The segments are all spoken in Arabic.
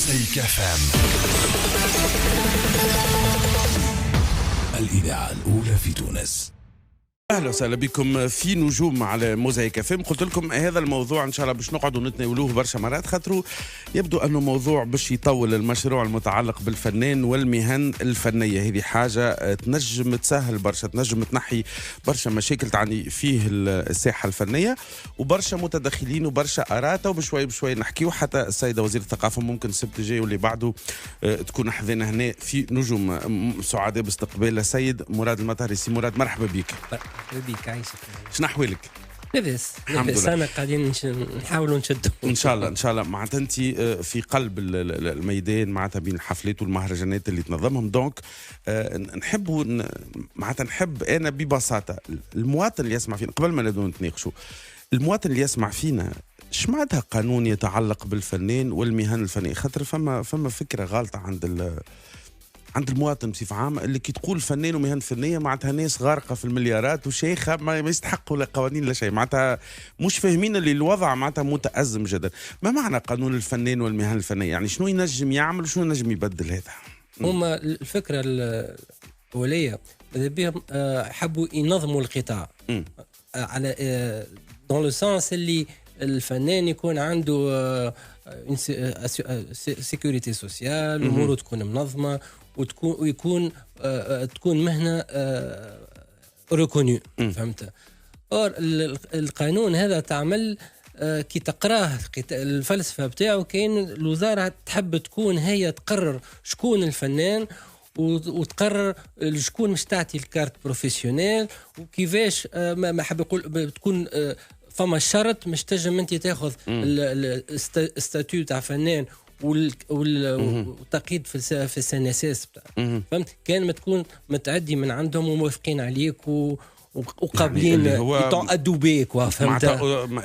موزايك اف ام، الإذاعة الأولى في تونس. اهلا وسهلا بكم في نجوم على موزايك اف ام. قلت لكم هذا الموضوع ان شاء الله باش نقعدوا نتناولوه برشا مرات، خاطروا يبدو انه موضوع باش يطول المشروع المتعلق بالفنان والمهن الفنيه. هذه حاجه تنجم تسهل برشا، تنجم تنحي برشا مشاكل تعني فيه الساحه الفنيه، وبرشا متدخلين وبرشا اراء. وبشوي بشوي نحكيو حتى السيده وزيره الثقافه ممكن السبت الجاي واللي بعده تكون حذينا هنا في نجوم. سعداء باستقبال السيد مراد المطهري. سي مراد مرحبا بك. بيك عايشك. شنو احوالك؟ لاباس الحمد لله. انا قاعدين نحاولوا نشدوا ان شاء الله ان شاء الله. معناتها انت في قلب الميدان معناتها بين الحفلات والمهرجانات اللي تنظمهم، دونك نحبوا معناتها نحب انا ببساطه المواطن اللي يسمع فينا قبل ما نبداو نتناقشوا، المواطن اللي يسمع فينا اش معناتها قانون يتعلق بالفنان والمهن الفنيه؟ خاطر فما فكره غالطه عند المواطن بصفة عامة اللي كي تقول فنان ومهن فنية معناتها ناس غارقة في المليارات وشيخة ما يستحقوا لا قوانين لا شيء، معناتها مش فاهمين اللي الوضع معناتها متأزم جدا. ما معنى قانون الفنان والمهن الفنية؟ يعني شنو ينجم يعمل وشنو ينجم يبدل هذا؟ هما الفكرة الأولية بهم حبوا ينظموا القطاع على دون لو سانس اللي الفنان يكون عنده سيكوريتي سوسيال، اموره تكون منظمه ويكون تكون مهنه ريكونيو. فهمت؟ القانون هذا تعمل كي تقراه الفلسفه بتاعه كاين الوزاره تحب تكون هي تقرر شكون الفنان وتقرر شكون مش تعطي الكارت بروفيسيونيل وكيفاش ما حاب يقول تكون فما شرط مش تنجم انت تاخذ الستاتيو تاع فنان والتقييد في السناساس. فهمت؟ كان ما تكون متعدي من عندهم وموافقين عليك وقابلين يتعدوا بيك. فهمت؟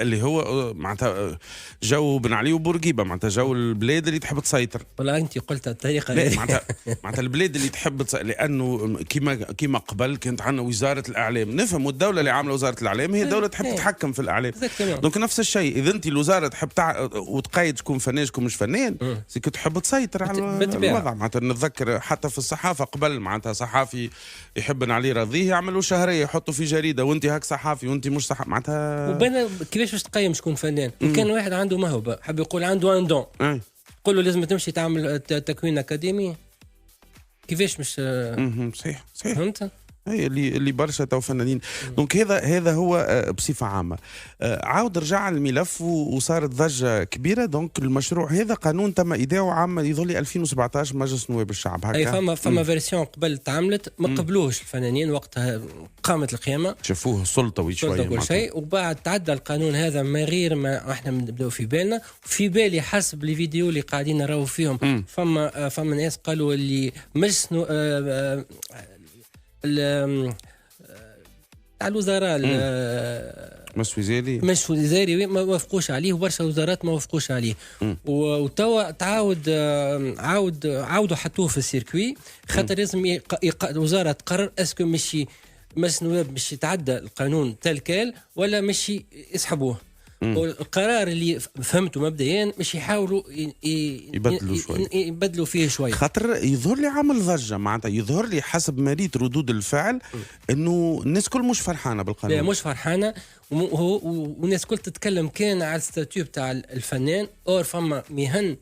اللي هو معناتها جو بن علي وبورقيبه، معناتها جو البلاد اللي تحب تسيطر. والله انت قلت الطريقه لا معناتها البلاد اللي تحب لانه كيما قبل كانت عندنا وزاره الاعلام، نفهم الدوله اللي عامله وزاره الاعلام هي دوله تحب تتحكم في الاعلام. دونك نفس الشيء اذا انت الوزاره تحب وتقيد شكون فنان شكون مش فنان، كنت تحب تسيطر على الوضع. معناتها نتذكر حتى في الصحافه قبل معناتها صحافي يحب بن علي راضيه يعملوا شهريه يحطوا في جريده وانت هاك صحافي وانت مش صحافي، معناتها وبين كيفاش باش تقيم شكون فنان؟ كان واحد عنده موهبه حب يقول عنده ان دون، قول له لازم تمشي تعمل تكوين اكاديمي، كيفاش مش صحيح فهمت؟ هي اللي برشا تو فنانين. دونك هذا هو بصفه عامه. عاود رجع الملف وصارت ضجه كبيره. دونك المشروع هذا قانون تم ايداعه عام يظل 2017 مجلس نواب الشعب هكا. اي فما فيرسيون قبل تعملت ما قبلوش الفنانين وقتها قامت القيامه، شافوه سلطوي شويه كل شيء، وبعد تعدى القانون هذا من غير ما احنا نبداو في بالنا. في بالي حسب لي فيديو اللي قاعدين نراو فيهم فما ناس قالوا اللي مجلس تاع الوزراء مش وزاري ما وافقوش عليه، وبرشا وزارات ما وافقوش عليه. وتوا عاودوا حطوه في السيركوي، خاطر لازم الوزاره تقرر اسكو مشي مجلس النواب مش يتعدى القانون تلكال ولا مش يسحبوه. والقرار اللي فهمته مبدئيا مش يحاولوا يبدلوا فيه شوي، خاطر يظهر لي عامل ضجه. معناتها يظهر لي حسب مريت ردود الفعل انه الناس كل مش فرحانه بالقانون. لا مش فرحانه، والناس كل تتكلم كان على الستاتيو بتاع الفنان اور فما مهن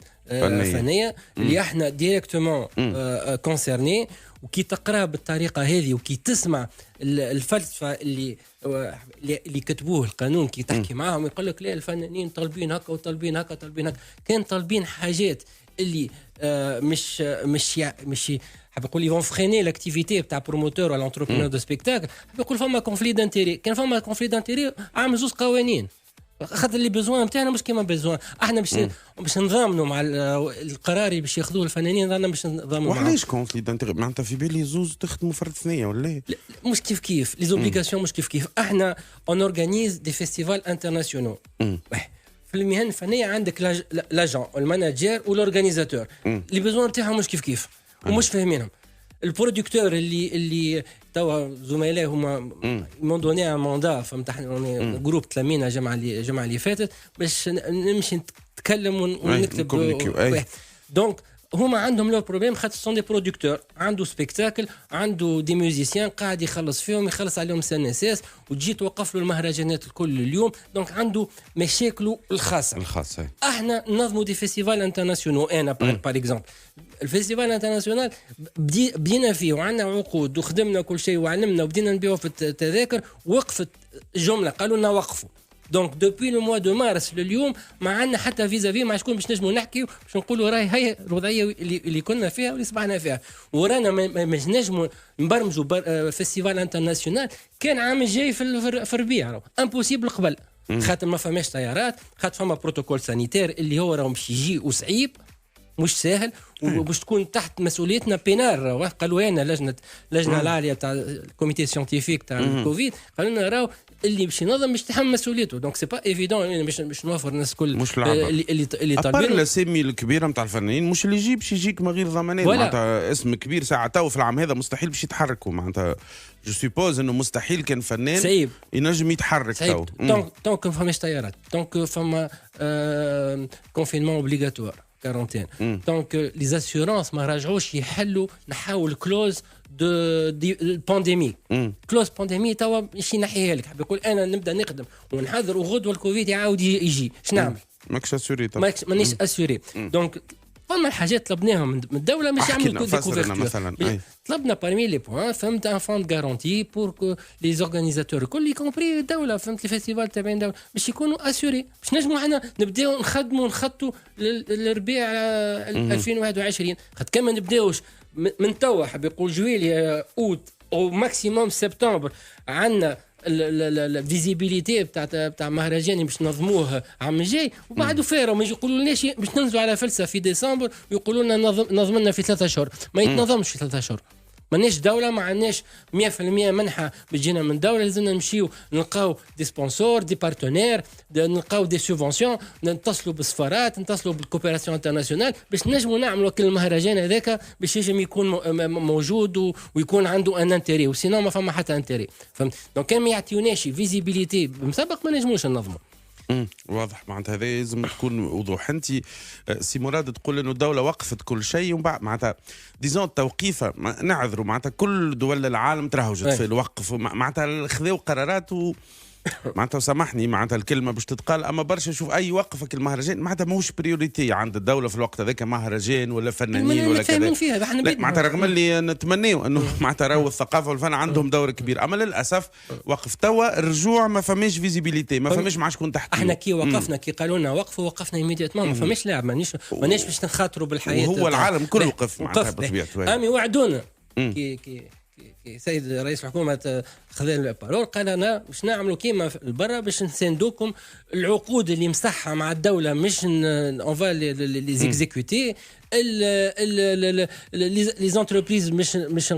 فنيه اللي احنا ديريكتومون كونسيرني. وكي تقرا بالطريقه هذه وكي تسمع الفلسفه اللي كتبوه القانون كي تحكي معهم يقول لك لا الفنانين طالبين هكا وطالبين هكا طالبين هكا، كان طالبين حاجات اللي مش حاب يقول يفون فريني لاكتيفيتي تاع بروموتور ولا انتربرونور دو سبيكتاكل. حاب يقول فما كونفلي دانتيري، كان فما كونفلي دانتيري عامل زوج قوانين، خاطر اللي بيزوان نتاعنا مش كيما بيزوان احنا باش نضامنوا مع القرار باش ياخذوه الفنانين، رانا باش نضامنوا معاهم. وعلاش كونفلي دانتيري؟ معناتها في بالي زوز تخدموا فرد ثنيه ولا مش كيف لي زوبليغاسيون مش كيف. احنا اون اورغانيز دي فيستيفال انترناسيونال. في المهن الفنيه عندك لاجون والماناجير والاورغانيزاتور اللي بيزوان نتاعهم مش كيف ومش فاهمينهم. البرودكتور اللي توا زملاء هما مون دوني ان موندا، فهمت؟ احنا جروب تلامينا الجمعه اللي فاتت باش نمشي نتكلم ونكتب دونك هما عندهم لو بروبليم خاطر سون دي برودكتور عنده سبيكتاكل عنده دي ميوزيسيان قاعد يخلص فيهم يخلص عليهم سنساس وتجي توقف له المهرجانات الكل اليوم دونك عنده مشاكله الخاصه احنا ننظموا دي فيستيفال انترناسيونال انا بار اكزومبل الفيستيفال انترناسيونال بدينا فيه وعندنا عقود وخدمنا كل شيء وعلمنا وبدينا نبيعوا في التذاكر وقفت جمله قالوا لنا وقفوا دونك دوبوي لو موا دو مارس لليوم ما عندنا حتى فيزافي مع شكون باش نجموا نحكيو باش نقولوا راهي هي الوضعيه اللي كنا فيها واللي صبحنا فيها ورانا مش نجموا نبرمجوا فيستيفال انترناسيونال كان عام جاي في الربيع امبوسيبل قبل خاطر ما فماش طيارات خاطر فما بروتوكول سانيتير اللي هو راهو باش يجي وصعيب مش سهل وباش تكون تحت مسؤوليتنا بينار قالوا لنا لجنه العاليه تاع الكوميتي سيانتيفيك تاع الكوفيد قالوا لنا راهو اللي باش ينظم باش يتحمل مسؤوليته دونك سي با ايفيدون يعني باش نوفر الناس الكل مش اللي طالبين الاسامي الكبيره نتاع الفنانين مش اللي يجي باش يجيك من غير ضمانات معناتها اسم كبير ساعه تو في العام هذا مستحيل باش يتحركوا معناتها جو سوبوز انه مستحيل كان فنان سيب. ينجم يتحرك تو دونك فماش طيارات دونك فما كونفينمون اوبليغاتوار كارونتين دونك لي زاسيورونس ما راجعوش يحلوا نحاول كلوز دو بانديمي كلوز بانديمي توا باش ينحيها لك حاب يقول انا نبدا نخدم ونحضر وغدوه الكوفيد يعاود يجي شنو نعمل ماكش اسوري مانيش اسوري دونك فما الحاجات طلبناهم من الدوله مش يعملوا ديكوفيرتور مثلا طلبنا بارمي لي بوان فهمت ان فوند غارونتي بور كو لي زورغانيزاتور الكل يكومبري الدوله فهمت لي فيستيفال تابعين الدوله باش يكونوا اسوري باش نجموا احنا نبداو نخطوا للربيع 2021 خاطر كان ما نبداوش من توا حاب يقول جويليا اوت او ماكسيموم سبتمبر عندنا الفيزيبيليتي بتاع مهرجان باش نظموه عام جاي وبعده فارغ ما يقولوا لناش باش ننزلوا على فلسفه في ديسمبر ويقولوا لنا نظم لنا في 3 اشهر ما يتنظمش في 3 اشهر ماناش دوله ما عندناش 100% منحه بتجينا من دوله لازمنا نمشيو نلقاو دي سبونسور دي بارتنير نلقاو دي سوبفونسيون نتصلوا بالسفارات نتصلوا بالكوبيراسيون انترناسيونال باش نجموا نعملوا كل المهرجان هذاك باش يجم يكون موجود ويكون عنده ان انتري وسينو ما فما حتى انتري فهمت دونك كان ما يعطيوناش فيزيبيليتي مسبق ما نجموش ننظموا واضح معناتها هذا لازم تكون وضوح. انت سي مراد تقول انه الدوله وقفت كل شيء ومن بعد معناتها ديزون التوقيفه نعذروا معناتها كل دول العالم ترهجت في الوقف معناتها خذوا قرارات معناتها سامحني معناتها الكلمه باش تتقال اما برشا شوف اي وقفك المهرجان معناتها ماهوش بريوريتي عند الدوله في الوقت هذاك مهرجان ولا فنانين ولا كذا معناتها رغم اللي نتمنيو انه معناتها راهو الثقافه والفن عندهم دور كبير اما للاسف وقف توا الرجوع ما فماش فيزيبيليتي ما فماش مع شكون تحت احنا كي وقفنا كي قالوا لنا وقفوا وقفنا ايميدياتمون ما فماش لاعب مانيش باش نخاطروا بالحياه وهو العالم كله وقف معناتها بطبيعته امي وعدونا كي سيد رئيس الحكومه خذ البارول قال انا باش نعملوا كيما برا باش نساندوكم العقود اللي مسحها مع الدوله مش اون فا لي زيكزيكوتي لي زونتربريز مش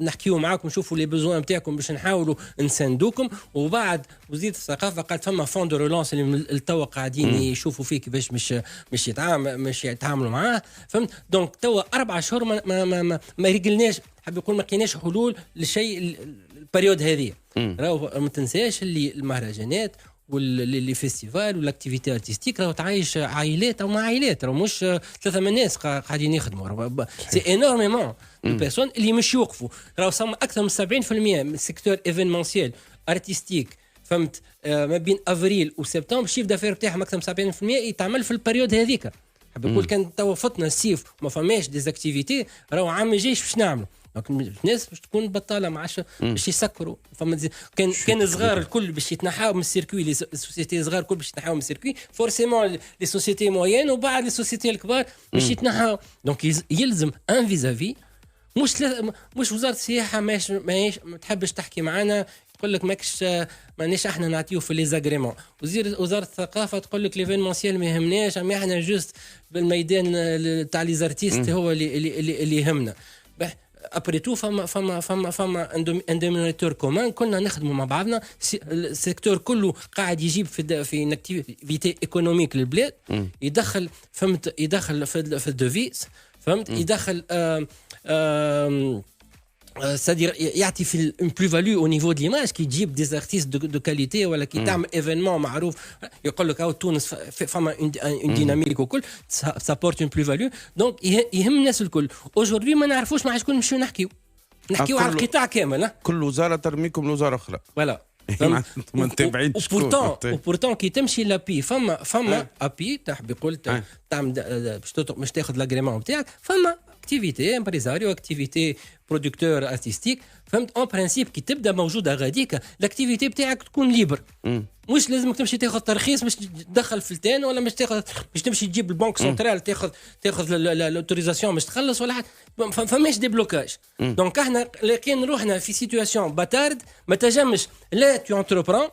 نحكيو معاكم نشوفوا لي بوزوان نتاعكم باش نحاولوا نساندوكم وبعد وزيره الثقافه قالت فما فون دو رولانس اللي التوا قاعدين يشوفوا فيه كيفاش مش يتعاملوا معاه فهمت دونك توا 4 شهور ما يرجلناش حاب يقول ما لقيناش حلول للشيء البريود هذه راهو ما تنساش اللي المهرجانات واللي فيستيفال والاكتيفيتي ارتستيك راهو تعايش عائلات او مع عائلات راهو مش 3 من الناس قاعدين يخدموا سي انورميمون دو بيرسون اللي مش يوقفوا راهو اكثر من 70% من السيكتور ايفينمونسيال ارتستيك فهمت ما بين افريل وسبتمبر الشيف دافير بتاعهم اكثر من 70% يتعمل في البريود هذيك حاب يقول كان توفتنا الصيف وما فماش ديزاكتيفيتي راهو عام جايش باش نعملوا الناس باش تكون بطاله مع باش يسكروا فما كان صغار الكل باش يتنحاو من السيركوي لي سوسيتي صغار الكل باش يتنحاو من السيركوي فورسيمون لي سوسيتي موين وبعد لي سوسيتي الكبار باش يتنحاو دونك يلزم ان فيزافي مش وزاره السياحه ما تحبش تحكي معنا تقول لك مانيش احنا نعطيو في لي زاغريمون وزاره الثقافه تقول لك ليفينمونسيال ما يهمناش اما احنا جوست بالميدان تاع لي زارتيست هو اللي يهمنا ابري تو فما ان دوميناتور كومان كنا نخدموا مع بعضنا السيكتور كله قاعد يجيب في اكتيفيتي ايكونوميك للبلاد يدخل في الدوفيس فهمت يدخل c'est-à-dire يعطي في une plus-value au niveau de l'image qui تجيب des artistes de qualité ولا كي تعمل événement معروف يقول لك تونس فما une dynamique وكل ça porte une plus-value donc يهم الناس الكل aujourd'hui ما نعرفوش مع شكون نمشيو نحكيو على القطاع كامل كل وزاره ترميكم لوزاره اخرى فوالا ما متابعين وبورتون كي تمشي لابي فما ابي تحب يقول تعمل باش تاخذ لاغريمون نتاعك فما اكتيفيتي امبريزاريو اكتيفيتي برودكتور ارتستيك فهمت اون برانسيب كي تبدا موجوده غاديك الاكتيفيتي بتاعك تكون ليبر مش لازمك تمشي تاخذ ترخيص باش تدخل فلتان ولا باش تمشي تجيب البنك سنترال تاخذ الاوتوريزاسيون باش تخلص ولا حاجه فماش دي بلوكاج دونك احنا كي نروحنا في سيتوياسيون باتارد ما تجمش لا تو انتربرون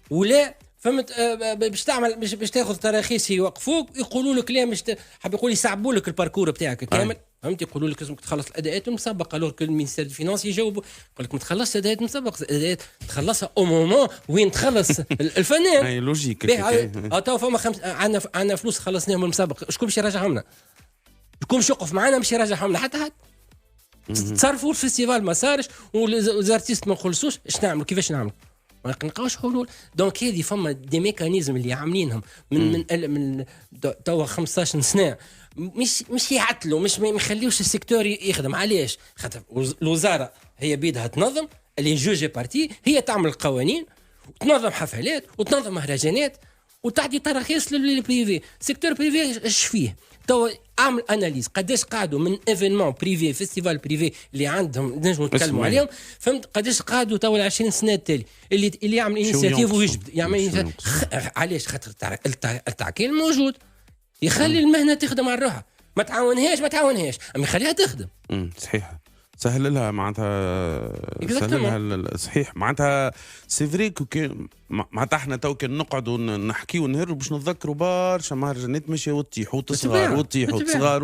ولا فهمت باش تعمل باش تاخذ تراخيص يوقفوك يقولوا لك لا مش حاب يقول يصعبوا لك الباركور بتاعك كامل فهمت يقولوا لك لازمك تخلص الاداءات المسبقه الوغ كو المينستير دي فينانس يجاوبوا يقول لك ما تخلصش الاداءات المسبقه الاداءات تخلصها او مومون وين تخلص الفنان اي لوجيك تو فما عندنا فلوس خلصناهم المسابقه شكون باش يراجعهم لنا شكون باش يوقف معنا باش يراجعهم لنا حتى حد تصرفوا الفيستيفال ما صارش والارتيست ما نخلصوش اش نعملوا كيفاش نعملوا ما نلقاوش حلول دونك هذه فما دي ميكانيزم اللي عاملينهم من توا 15 سنه مش يعطلوا مش ما يخليوش السيكتور يخدم علاش خاطر الوزاره هي بيدها تنظم اللي جوجي بارتي هي تعمل القوانين وتنظم حفلات وتنظم مهرجانات وتعطي تراخيص للبريفي السيكتور بريفي اش فيه تو اعمل اناليز قداش قعدوا من ايفينمون بريفي فيستيفال بريفي اللي عندهم نجموا نتكلموا عليهم فهمت قداش قعدوا تو 20 سنه التالي اللي يعمل انيشيتيف ويجبد يعمل علاش خاطر التعكيل موجود يخلي المهنه تخدم على روحها ما تعاونهاش اما يخليها تخدم صحيح سهل لها معناتها سهل صحيح معناتها سي فري معناتها احنا تو كان نقعدوا نحكيوا ونهروا باش نتذكروا برشا مهرجانات ماشيه وتطيح وتصغر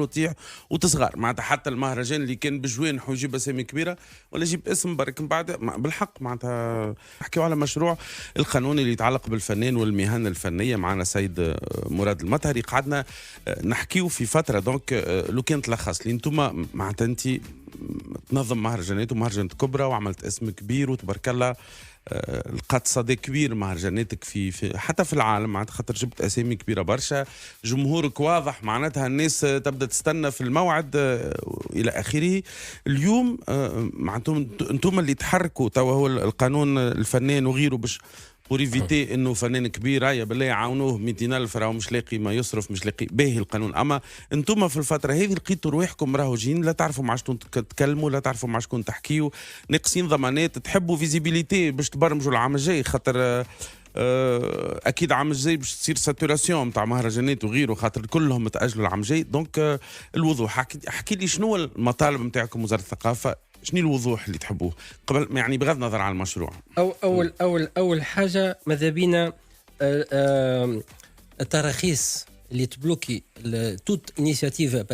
وتصغر معناتها حتى المهرجان اللي كان بجوانح ويجيب اسامي كبيره ولا يجيب اسم برك من بعد بالحق معناتها نحكيوا على مشروع القانون اللي يتعلق بالفنان والمهن الفنيه معنا سيد مراد المطهري قعدنا نحكيوا في فتره دونك لو كان تلخص لي انتم معناتها انت تنظم مهرجانات ومهرجانات كبرى وعملت اسم كبير وتبارك الله لقات صدى كبير مهرجاناتك في حتى في العالم معناتها خاطر جبت اسامي كبيره برشا جمهورك واضح معناتها الناس تبدا تستنى في الموعد الى اخره اليوم معناتها انتم اللي تحركوا توا هو القانون الفنان وغيره باش بوريفيتي انه فنان كبير يا بالله يعاونوه 200,000 راهو مش لاقي ما يصرف مش لاقي باهي القانون اما انتم في الفتره هذه لقيتوا رواحكم راهو جين لا تعرفوا مع شكون تتكلموا لا تعرفوا مع شكون تحكيوا ناقصين ضمانات تحبوا فيزيبيليتي باش تبرمجوا العام الجاي خاطر اكيد عام الجاي باش تصير ساتوراسيون نتاع مهرجانات وغيره خاطر كلهم متاجلوا العام الجاي دونك الوضوح احكي لي شنو المطالب نتاعكم وزاره الثقافه شنو الوضوح اللي تحبوه قبل يعني بغض النظر عن المشروع اول حاجه ماذا بينا التراخيص اللي تبلوكي توت انيشيتيف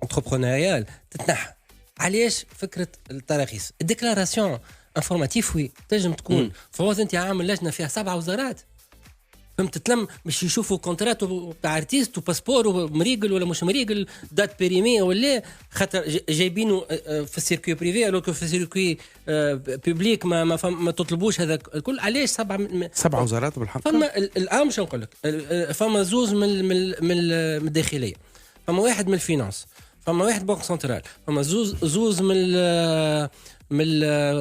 انتربرونيريال تتنحى علاش فكره التراخيص الديكلاراسيون انفورماتيف وي تنجم تكون فوز انت عامل لجنه فيها 7 وزارات فهمت تلم باش يشوفوا كونتراتو تاع ارتيست وباسبور ومريقل ولا مش مريقل دات بيريمي ولا خاطر جايبينه في السيركوي بريفي الوغ في السيركوي بوبليك ما تطلبوش هذا الكل علاش 7 وزارات بالحق فما الان باش نقول لك فما زوز من الداخليه فما واحد من الفينانس فما واحد بنك سنترال فما زوز من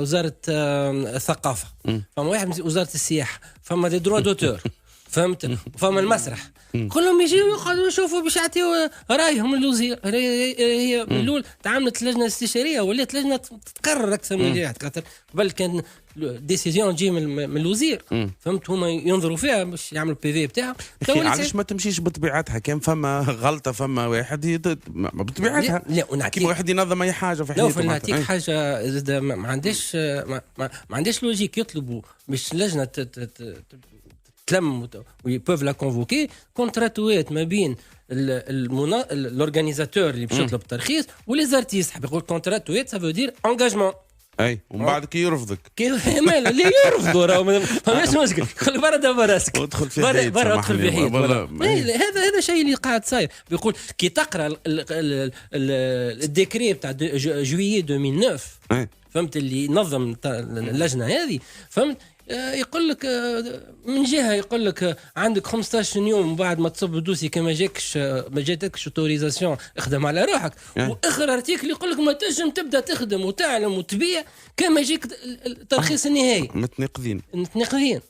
وزاره الثقافه فما واحد من وزاره السياحه فما دي دروا دوتور فهمت فما المسرح كلهم يجيو يقعدوا يشوفوا باش يعطيو رايهم الوزير هي من الاول تعاملت لجنه استشاريه ولات لجنه تقرر اكثر من اللي خاطر قبل كان ديسيزيون تجي من الوزير فهمت هما ينظروا فيها باش يعملوا بي في بتاعهم علاش ما تمشيش بطبيعتها كان فما غلطه فما واحد ما بطبيعتها لا كيما واحد ينظم اي حاجه في حياته لا نعطيك حاجه ما عنديش لوجيك يطلبوا باش لجنه تلم ويبوف لا كونفوكي كونتراتوات ما بين لورغانيزاتور اللي باش يطلب الترخيص ولي زارتيست حاب يقول كونتراتوات سافو دير انغاجمون اي ومن بعد كي يرفضك ماله اللي يرفضوا راهو ما فماش مشكل، يقول برا دابا راسك ادخل في برا حيط برا ادخل في حيط. والله هذا شيء اللي قاعد صاير. بيقول كي تقرا الديكري بتاع جويي 2009 فهمت اللي نظم اللجنه هذه فهمت يقول لك من جهه يقول لك عندك 15 يوم بعد ما تصب دوسي كما ما جاتكش اوتوريزاسيون اخدم على روحك. واخر ارتيكل يقول لك ما تنجم تبدا تخدم وتعلم وتبيع كما يجيك الترخيص النهائي. متناقضين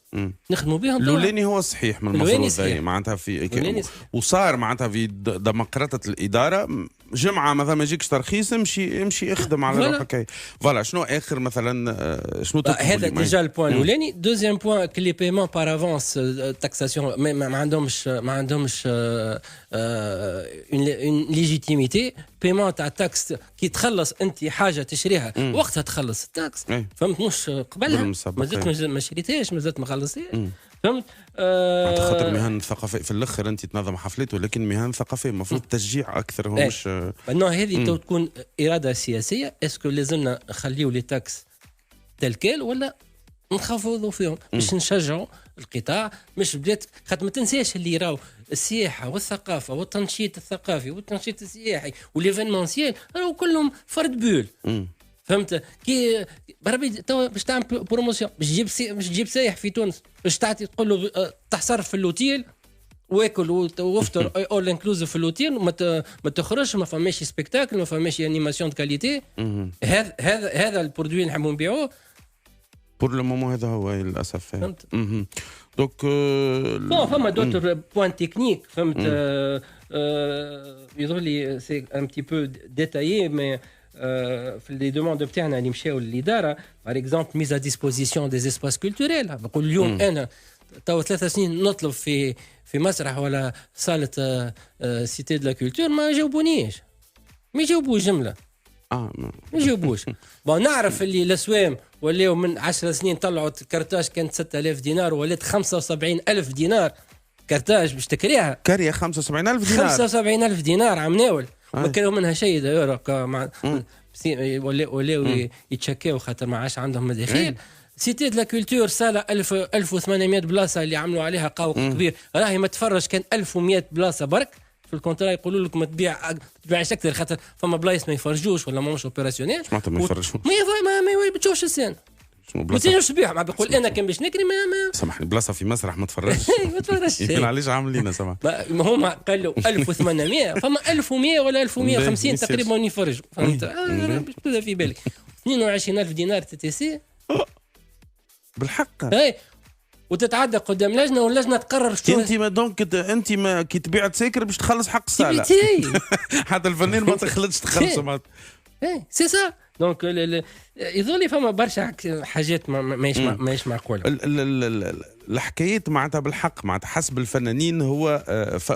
نخدموا بهم. الاولاني هو صحيح من المفروض معناتها في وصار معناتها في ديمقراطيه الاداره جمعه مثلا ما يجيكش ترخيص امشي اخدم على روحك. فوالا شنو اخر مثلا شنو هذا ديجا البوان الاولاني. دوزيام بوان كلي بايمون بار افونس تاكساسيون ما عندهمش اون ليجيتيميتي. بايمون تاع تاكس كي تخلص انت حاجه تشريها وقتها تخلص التاكس فهمت مش قبلها مازلت ما شريتهاش مازلت ما خلصتهاش فهمت. خاطر مهن ثقافيه في الاخر انت تنظم حفلات ولكن مهن ثقافيه المفروض تشجيع اكثر. هو مش انه هذه تكون اراده سياسيه. اسكو لازمنا نخليو لي تاكس تلكال ولا نخفضوا فيهم باش نشجعوا القطاع مش بدات. خاطر ما تنساش اللي راهو السياحه والثقافه والتنشيط الثقافي والتنشيط السياحي والإيفينمونسيال راهو كلهم فرد بول. فهمت كي بربي تو باش تعمل بروموسيون باش تجيب سايح في تونس باش تعطي تقول له تحصرف في اللوتيل واكل وافطر اول انكلوزيف في اللوتيل ما تخرجش ما فماش سبيكتاكل ما فماش انيماسيون دو كاليتي. هذا البرودوي اللي نحبوا نبيعوه بور لو مومون هذا هو للاسف. دونك فما دوتر بوان تكنيك فهمت يظهر لي سي ان بتي بو ديتايي مي في لي دوموند بتاعنا اللي مشاو للاداره باغ اكزومبل ميز ا ديسبوزيسيون دي اسباس كولتوريل. نقول اليوم انا تو 3 سنين نطلب في مسرح ولا صاله سيتي دو لا كولتور ما جاوبونيش ما يجاوبوش جمله ما يجاوبوش. بون نعرف اللي الاسوام ولاو من 10 سنين طلعوا كرتاج كانت 6000 دينار ولات 75000 دينار كرتاج باش تكريها كاريه 75000 دينار 75000 دينار عم ناول ما كانوا منها شيء داير مع ولاو يتشكاو خاطر ما عادش عندهم مداخيل. سيتي دو لا كولتور ساله 1800 بلاصه اللي عملوا عليها قوق كبير راهي ما تفرج كان 1100 بلاصه برك في الكونترا يقولوا لك ما تبيعش اكثر خاطر فما بلايص ما يفرجوش ولا ماهوش اوبيراسيونيل ما يفرجوش ما تشوفش السنه ما تنجمش تبيع. ما بقول انا كان باش نكري ما سامحني بلاصه في مسرح ما تفرجش ما تفرجش يمكن علاش عاملين سامح ما هما قالوا 1800 فما 1100 ولا 1150 تقريبا يفرجوا فهمت تبدا في بالك 22000 دينار تي سي بالحق وتتعدى قدام لجنه واللجنه تقرر شنو انت ما دونك انت ما كي تبيع تساكر باش تخلص حق الصاله حتى الفنان ما تخلصش تخلص سي سا. دونك يظل لي فما برشا حاجات ماهيش معقوله. الحكايات معناتها بالحق معناتها حسب الفنانين هو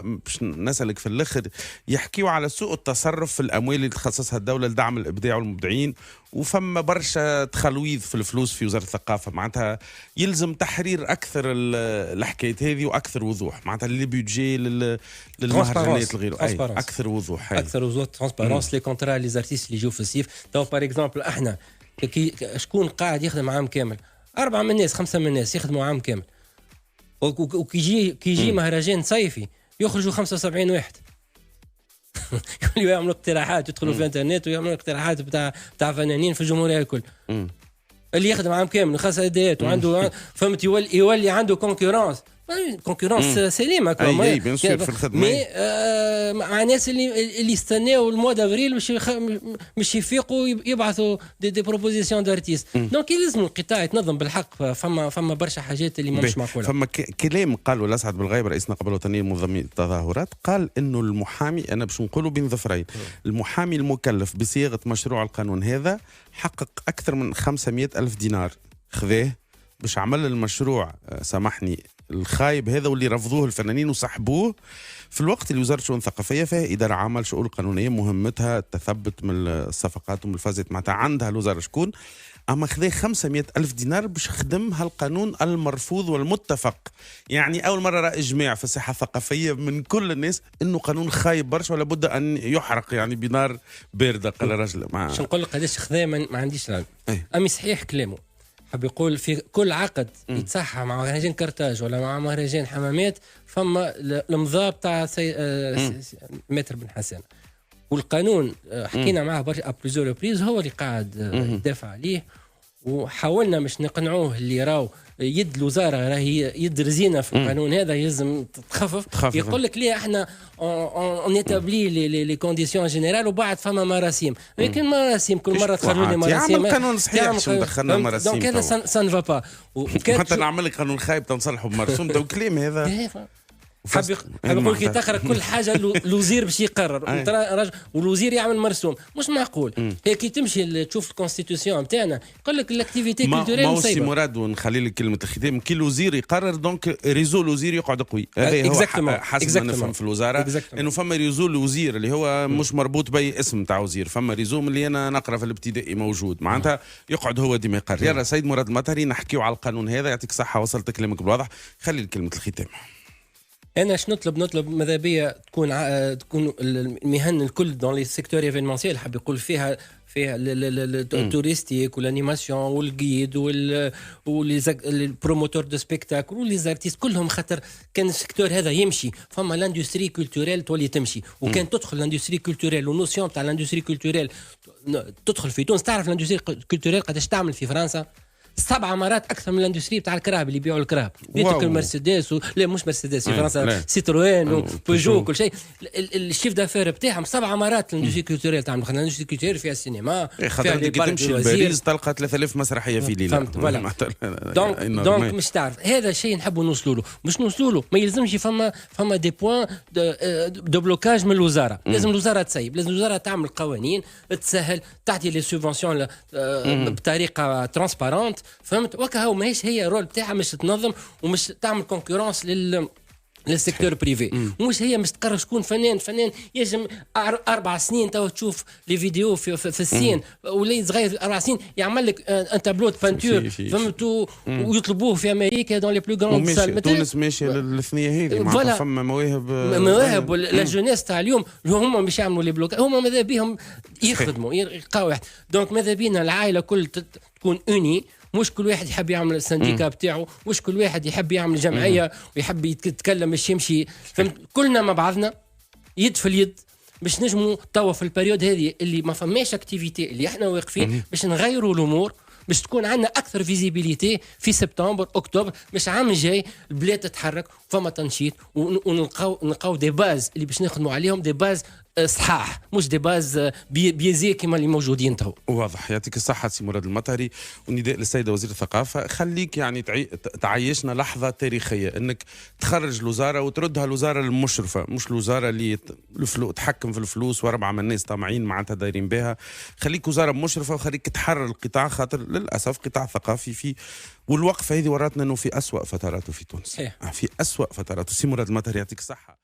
باش نسألك في الاخر يحكيوا على سوء التصرف في الاموال اللي تخصصها الدوله لدعم الابداع والمبدعين وفما برشا تخلويض في الفلوس في وزاره الثقافه. معناتها يلزم تحرير اكثر الحكايات هذه واكثر وضوح معناتها اللي بيجي للمهرجانات الغير اكثر وضوح ترانسبارونس لي كونترا لي زارتيست اللي يجوا في الصيف. تو باغ اكزومبل احنا شكون قاعد يخدم عام كامل 4 من الناس 5 من الناس يخدموا عام كامل وكي يجي مهرجان صيفي يخرجوا 75 واحد يعملوا اقتراحات يدخلوا في الانترنت ويعملوا اقتراحات بتاع فنانين في الجمهوريه الكل. اللي يخدم عام كامل خاص اديات وعنده فهمت يولي عنده كونكورونس سليمه اي بيان سور في الخدمه مع الناس اللي يستناو الموا دافريل مش يفيقوا يبعثوا دي بروبوزيسيون دارتيست. دونك يلزم القطاع يتنظم بالحق. فما برشا حاجات اللي مش معقوله. فما كلام قالوا الاسعد بالغيب رئيس النقابه الوطنيه لمنظمي التظاهرات قال انه المحامي انا باش نقولوا بين ظفرين المحامي المكلف بصياغه مشروع القانون هذا حقق اكثر من 500,000 دينار خذاه باش عمل المشروع سامحني الخايب هذا واللي رفضوه الفنانين وسحبوه في الوقت اللي وزارة الشؤون الثقافية فيها إدارة عامة الشؤون القانونية مهمتها التثبت من الصفقات ومن الفازات معناتها عندها الوزارة شكون أما خذا 500 ألف دينار باش خدم هالقانون المرفوض والمتفق. يعني أول مرة رأي إجماع في الساحة الثقافية من كل الناس إنه قانون خايب برشا ولا بد أن يحرق يعني بنار باردة. قال رجل شو نقول لك قداش خذا ما عنديش العلم. أمي صحيح كلامه حب يقول في كل عقد يتصحى مع مهرجان كرتاج ولا مع مهرجان حمامات فما المضى بتاع متر بن حسن والقانون حكينا معاه برشا ابليزور ريبريز هو اللي قاعد يدافع عليه وحاولنا مش نقنعوه اللي راو يد الوزاره راهي يد رزينه في القانون هذا يلزم تخفف. يقول لك ليه احنا اون ايتابلي لي كونديسيون جينيرال وبعد فما مراسيم لكن مراسيم كل مره تخرجوا لي مراسيم يعمل قانون صحيح باش ندخلنا مراسيم دونك هذا سان فا با حتى نعمل لك قانون خايب تنصلحوا بمرسوم دو كلام هذا حاب يقول كي تقرا كل حاجه الوزير باش يقرر والوزير يعمل مرسوم مش معقول. هي كي تمشي تشوف الكونستيتيسيون نتاعنا يقول لك الاكتيفيتي كولتوريل مصيبه. مراد ونخلي لك كلمه الختام كي الوزير يقرر دونك ريزو الوزير يقعد قوي. هذا هو حسب ما نفهم في الوزاره انه فما ريزو الوزير اللي هو مش مربوط باي اسم تاع وزير فما ريزو اللي انا نقرا في الابتدائي موجود معناتها يقعد هو ديما يقرر. يلا سيد مراد المطري نحكيو على القانون هذا يعطيك الصحه وصلت كلامك بالواضح. خلي كلمه الختام. انا اش نطلب ماذا بيا تكون المهن الكل دون لي سيكتور ايفينمونسيال حاب يقول فيها التوريستيك والانيماسيون والجيد والبروموتور دو سبيكتاكل وليزارتيست كلهم خاطر كان السيكتور هذا يمشي فما لاندستري كولتوريل تولي تمشي وكان تدخل لاندستري كولتوريل ونوسيون تاع لاندستري كولتوريل تدخل في تونس. تعرف لاندستري كولتوريل قداش تعمل في فرنسا 7 مرات اكثر من الاندستري بتاع الكراب اللي يبيعوا الكراب بيتك المرسيدس لا مش مرسيدس في فرنسا سيتروين وبيجو كل شيء الشيف دافير بتاعهم 7 مرات الاندستري كولتوريل تاعهم. الاندستري كولتوريل فيها السينما فيها اللي تمشي لباريس تلقى 3000 مسرحيه في ليله. دونك مش تعرف هذا الشيء نحبوا نوصلوا له مش نوصلوا له ما يلزمش فما دي بوين دو بلوكاج من الوزاره. لازم الوزاره تسيب لازم الوزاره تعمل قوانين تسهل تعطي لي سوبفونسيون بطريقه ترانسبارونت فهمت وكا هو ماهيش هي الرول بتاعها مش تنظم ومش تعمل كونكورونس للسيكتور بريفي ومش هي مش تقرر شكون فنان يجم 4 سنين تو تشوف لي فيديو في السين وليد صغير 4 سنين يعمل لك ان تابلو دو بانتور فهمتوا ويطلبوه في امريكا دون لي بلو غراند سال. تونس ماشيه للثنيه هذه معناتها فما مواهب لا جونيس تاع اليوم هما باش يعملوا لي بلوك هما ماذا بهم يخدموا يلقاو واحد. دونك ماذا بينا العائله كل تكون اوني مش كل واحد يحب يعمل السنديكا بتاعه مش كل واحد يحب يعمل جمعيه ويحب يتكلم باش يمشي فهمت كلنا مع بعضنا يد في اليد باش نجموا توا في البريود هذه اللي ما فماش اكتيفيتي اللي احنا واقفين باش نغيروا الامور باش تكون عندنا اكثر فيزيبيليتي في سبتمبر اكتوبر باش عام جاي البلاد تتحرك فما تنشيط ونلقاو دي باز اللي باش نخدموا عليهم دي باز صحاح مش دي باز بيزي كما اللي موجودين تو. واضح. يعطيك الصحة سي مراد المطري ونداء للسيدة وزير الثقافة خليك يعني تعيشنا لحظة تاريخية انك تخرج الوزارة وتردها الوزارة المشرفة مش الوزارة اللي تحكم في الفلوس واربعة من الناس طامعين معناتها دايرين بها. خليك وزارة مشرفة وخليك تحرر القطاع خاطر للأسف قطاع ثقافي فيه والوقفة هذه وراتنا انه في أسوأ فتراته في تونس في أسوأ فتراته. سي مراد المطري يعطيك الصحة.